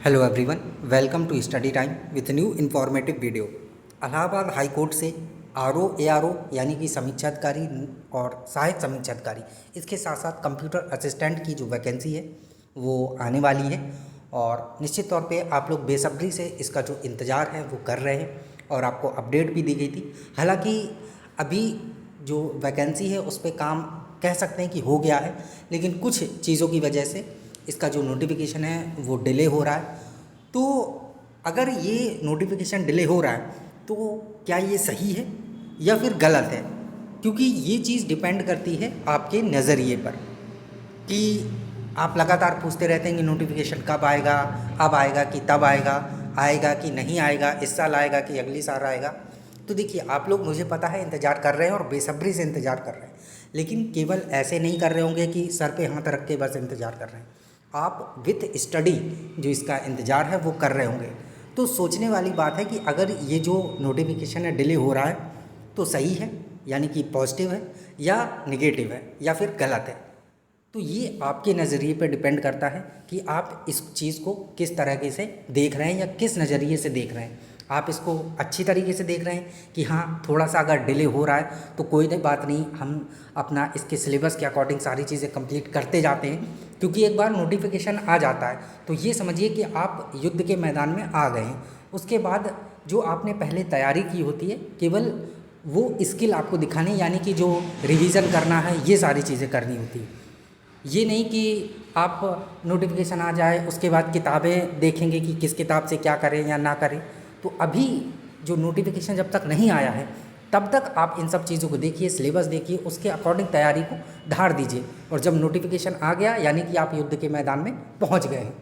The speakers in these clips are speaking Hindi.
Hello everyone, welcome to study time with new informative video. Allahabad high court से R O A R O यानी कि समीक्षा अधिकारी और सहायक समीक्षा अधिकारी, इसके साथ साथ कंप्यूटर असिस्टेंट की जो वैकेंसी है वो आने वाली है और निश्चित तौर पे आप लोग बेसब्री से इसका जो इंतज़ार है वो कर रहे हैं और आपको अपडेट भी दी गई थी। हालांकि अभी जो वैकेंसी है उस पर काम कह सकते हैं कि हो गया है, लेकिन कुछ चीज़ों की वजह से इसका जो नोटिफिकेशन है वो डिले हो रहा है। तो अगर ये नोटिफिकेशन डिले हो रहा है तो क्या ये सही है या फिर गलत है, क्योंकि ये चीज़ डिपेंड करती है आपके नज़रिए पर कि आप लगातार पूछते रहते हैं कि नोटिफिकेशन कब आएगा, अब आएगा कि तब आएगा, आएगा कि नहीं आएगा, इस साल आएगा कि अगली साल आएगा। तो देखिए, आप लोग मुझे पता है इंतज़ार कर रहे हैं और बेसब्री से इंतज़ार कर रहे हैं, लेकिन केवल ऐसे नहीं कर रहे होंगे कि सर पे हाथ रख के बस इंतज़ार कर रहे हैं। आप विथ स्टडी जो इसका इंतज़ार है वो कर रहे होंगे। तो सोचने वाली बात है कि अगर ये जो नोटिफिकेशन है डिले हो रहा है तो सही है, यानी कि पॉजिटिव है, या नेगेटिव है, या फिर गलत है। तो ये आपके नज़रिए पर डिपेंड करता है कि आप इस चीज़ को किस तरीके से देख रहे हैं या किस नज़रिए से देख रहे हैं। आप इसको अच्छी तरीके से देख रहे हैं कि हाँ, थोड़ा सा अगर डिले हो रहा है तो कोई बात नहीं, हम अपना इसके सिलेबस के अकॉर्डिंग सारी चीज़ें कंप्लीट करते जाते हैं, क्योंकि एक बार नोटिफिकेशन आ जाता है तो ये समझिए कि आप युद्ध के मैदान में आ गए हैं। उसके बाद जो आपने पहले तैयारी की होती है, केवल वो स्किल आपको दिखानी, यानी कि जो रिवीज़न करना है, ये सारी चीज़ें करनी होती है। ये नहीं कि आप नोटिफिकेशन आ जाए उसके बाद किताबें देखेंगे कि किस किताब से क्या करें या ना करें। तो अभी जो नोटिफिकेशन जब तक नहीं आया है तब तक आप इन सब चीज़ों को देखिए, सिलेबस देखिए, उसके अकॉर्डिंग तैयारी को धार दीजिए, और जब नोटिफिकेशन आ गया यानी कि आप युद्ध के मैदान में पहुंच गए हैं,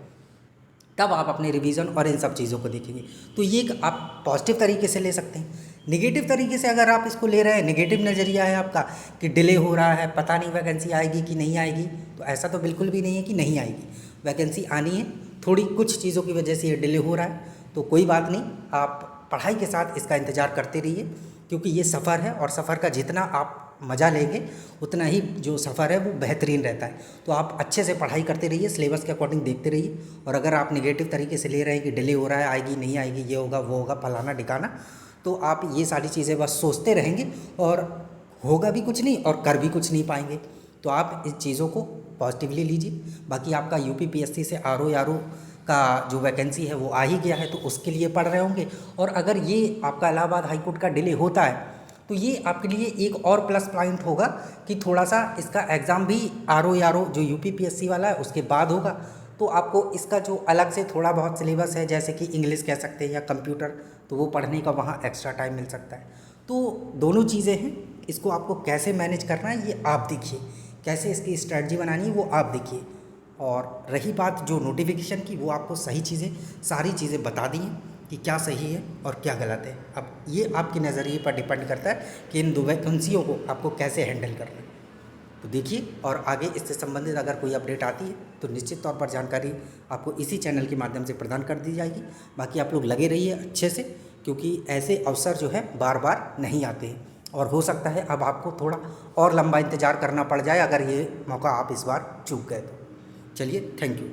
तब आप अपने रिवीजन और इन सब चीज़ों को देखेंगे। तो ये एक आप पॉजिटिव तरीके से ले सकते हैं। निगेटिव तरीके से अगर आप इसको ले रहे हैं, नेगेटिव नज़रिया है आपका कि डिले हो रहा है, पता नहीं वैकेंसी आएगी कि नहीं आएगी, तो ऐसा तो बिल्कुल भी नहीं है कि नहीं आएगी। वैकेंसी आनी है, थोड़ी कुछ चीज़ों की वजह से ये डिले हो रहा है, तो कोई बात नहीं, आप पढ़ाई के साथ इसका इंतज़ार करते रहिए, क्योंकि ये सफ़र है और सफ़र का जितना आप मज़ा लेंगे उतना ही जो सफ़र है वो बेहतरीन रहता है। तो आप अच्छे से पढ़ाई करते रहिए, सिलेबस के अकॉर्डिंग देखते रहिए। और अगर आप नेगेटिव तरीके से ले रहे हैं कि डिले हो रहा है, आएगी नहीं आएगी, ये होगा वो होगा, फलाना ठिकाना, तो आप ये सारी चीज़ें बस सोचते रहेंगे और होगा भी कुछ नहीं और कर भी कुछ नहीं पाएंगे। तो आप इस चीज़ों को पॉजिटिवली लीजिए। बाकी आपका यूपीपीएससी से आर ओ का जो वैकेंसी है वो आ ही गया है, तो उसके लिए पढ़ रहे होंगे। और अगर ये आपका इलाहाबाद हाई कोर्ट का डिले होता है तो ये आपके लिए एक और प्लस पॉइंट होगा कि थोड़ा सा इसका एग्ज़ाम भी आर ओ जो यूपीपीएससी वाला है उसके बाद होगा। तो आपको इसका जो अलग से थोड़ा बहुत सिलेबस है, जैसे कि इंग्लिश कह सकते हैं या कंप्यूटर, तो वो पढ़ने का वहाँ एक्स्ट्रा टाइम मिल सकता है। तो दोनों चीज़ें हैं, इसको आपको कैसे मैनेज करना है ये आप देखिए, कैसे इसकी स्ट्रेटजी बनानी है वो आप देखिए। और रही बात जो नोटिफिकेशन की, वो आपको सही चीज़ें, सारी चीज़ें बता दी हैं कि क्या सही है और क्या गलत है। अब ये आपके नज़रिए पर डिपेंड करता है कि इन दो वैकेंसियों को आपको कैसे हैंडल करना है। तो देखिए, और आगे इससे संबंधित अगर कोई अपडेट आती है तो निश्चित तौर पर जानकारी आपको इसी चैनल के माध्यम से प्रदान कर दी जाएगी। बाकी आप लोग लगे रहिए अच्छे से, क्योंकि ऐसे अवसर जो है बार बार नहीं आते हैं, और हो सकता है अब आपको थोड़ा और लंबा इंतज़ार करना पड़ जाए अगर ये मौका आप इस बार चूक गए तो। चलिए, थैंक यू।